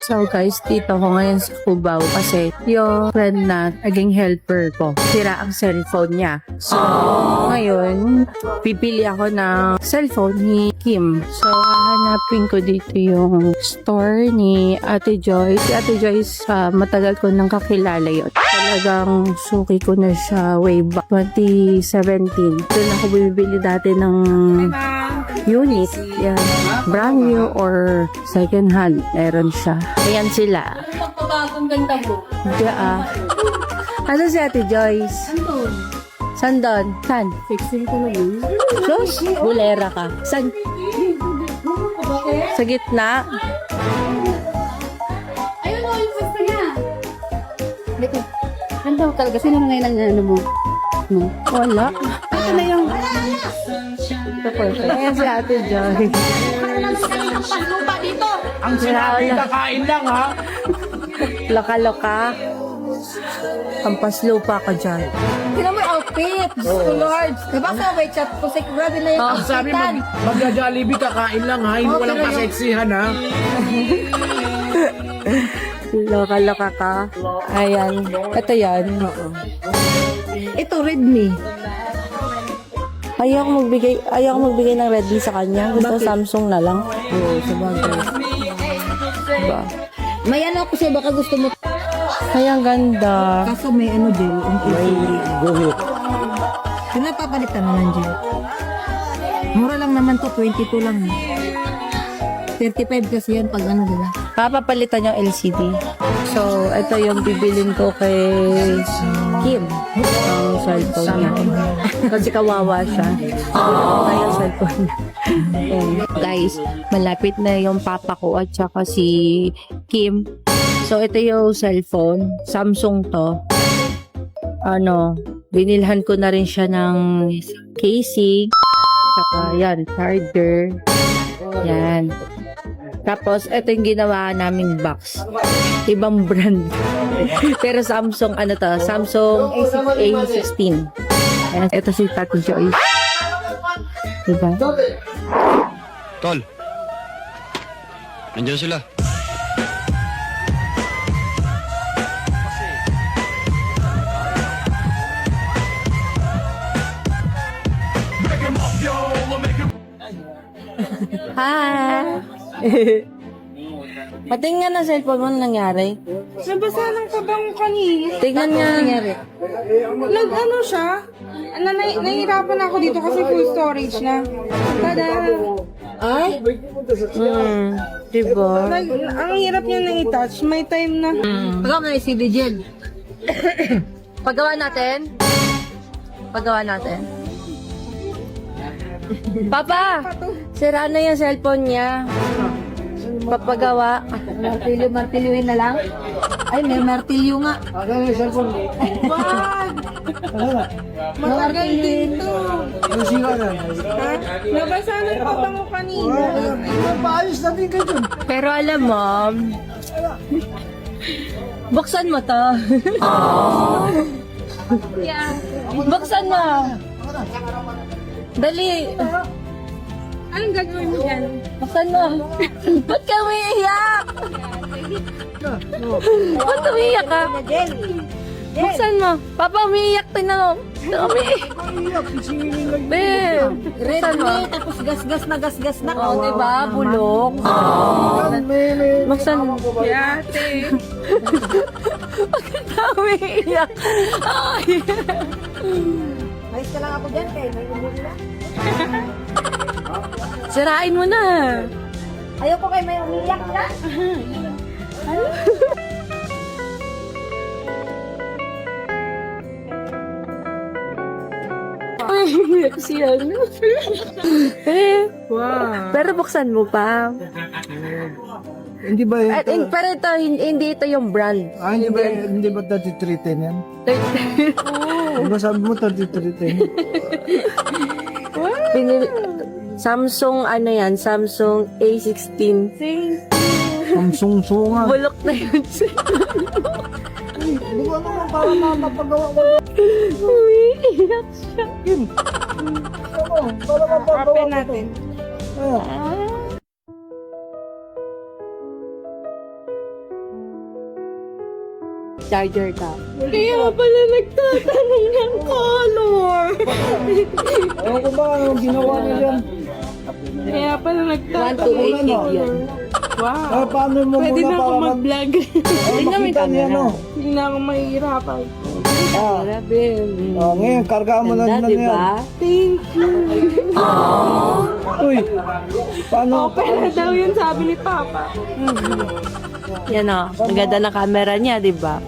So guys, dito ko ngayon sa Cubao kasi yung friend na naging helper ko, sira ang cellphone niya. So ngayon, pipili ako ng cellphone ni Kim. So hahanapin ko dito yung store ni Ate Joyce. Si Ate Joyce, matagal ko nang kakilala yun. Talagang suki ko na siya way back 2017. Doon ako bibili dati ng unit. Yan. Brand new or second hand. Meron siya. Ayan sila. Magpabagong ganda mo. Diyan. Ano si Ate Joyce? Andun. San doon? San? Fixing ko na yun. Joyce, bulera ka. San? Sa gitna? Ayun o, yung gusto niya. Dito. Ano talaga? Sino na ngayon ang ano mo? No? Wala. Ano na yung... Ito perfect. Ayan si Ate Joyce. Lupa dito. Ang sinabi, kakain lang ha. Loka-loka. Kampas lupa ka dyan. Tignan mo yung outfit. Oh. Lord. Diba sa way chat ko si grabe na yung Ang sabi, magja-Jollibee, kakain lang ha. Hindi walang paseksihan ha. Loka-loka ka. Ayan. Ito yan. Ito, Redmi. Ayaw magbigay ng Redmi sa kanya. Gusto Samsung na lang. Oo, sabagay. Diba? May ano ako sa'yo, baka gusto mo. Ay, ang ganda. Kaso may ano gel. May guhit. Pinapapalitan naman gel. Mura lang naman to, 22 lang. 35 kasi yan pag ano nila. Papapalitan yung LCD. So, ito yung bibilin ko kay Kim. Ang cellphone niya. Kasi kawawa siya. Ito yung cellphone niya. Ayan. Guys, malapit na yung papa ko at saka si Kim. So, ito yung cellphone. Samsung to. Binilhan ko na rin siya ng casing. Saka, yan, charger. Yan. Tapos, ito yung ginawa naming box. Ibang brand. Pero Samsung, Samsung A16. Ayan, ito si Tati Joy. Diba? Tol. Nandiyan sila. Hi! Patingnan na cellphone mo na nangyari. Nabasa ng kabango kanina. Tingnan nga. Nag-ano siya? Nahihirapan ako dito kasi full storage na. Tada! Ay? Diba? Ang hirap niya na i-touch. May time na. Pagkaw na yung CD gel. Paggawa natin? Paggawa natin? Papa! Sira na yung cellphone niya. Papagawa. Martilyo-martilyuin na lang. Ay, may martilyo nga. Wag! Matagal din to. Ha? Nabasa ng kabango kanina. Pero alam mo, buksan mo to. Buksan mo. Dali. Anong gagawin mo dyan? Buksan mo. Ba't ka umiiyak? Ba't umiiyak ka? Buksan mo. Papa, umiiyak. Tingnan mo. Babe, buksan mo. Redmi, tapos gas-gas na. Oo, diba? Bulok. Buksan mo. Yate. Bakit ka umiiyak? Ay. Ayos ka lang ako dyan, kay may umuli lang. Sirain mo na. Ayoko kay may umiyak na. Ay, umiyak siya. Wow. Pero buksan mo pa. Hindi ba yun? Pero ito, hindi ito yung brand. Hindi ba 3310 yan? Di ba sabi mo 3310? Samsung, Samsung A16. Samsung sunga. Bulok na yun. Di ba naman para mapagawa ko? Umiiyak siya. Para mapagawa Open ko. natin. Charger ka. Kaya pala nagtatanong ng color. Ewan ko ba, anong ginawa nila? Kaya pala 128 nagtatanong. gig yan. Wow. Paano mo Pwede muna na ako para mag-vlog. makita niya, no? Hindi na ako mahihirapan. Grabe. Ngayon, kargaan mo na Ganda, na di yan. ba? Thank you. Uy, paano? Open na daw yun sabi ni Papa. Yan o. Ang ganda ng camera niya, di ba?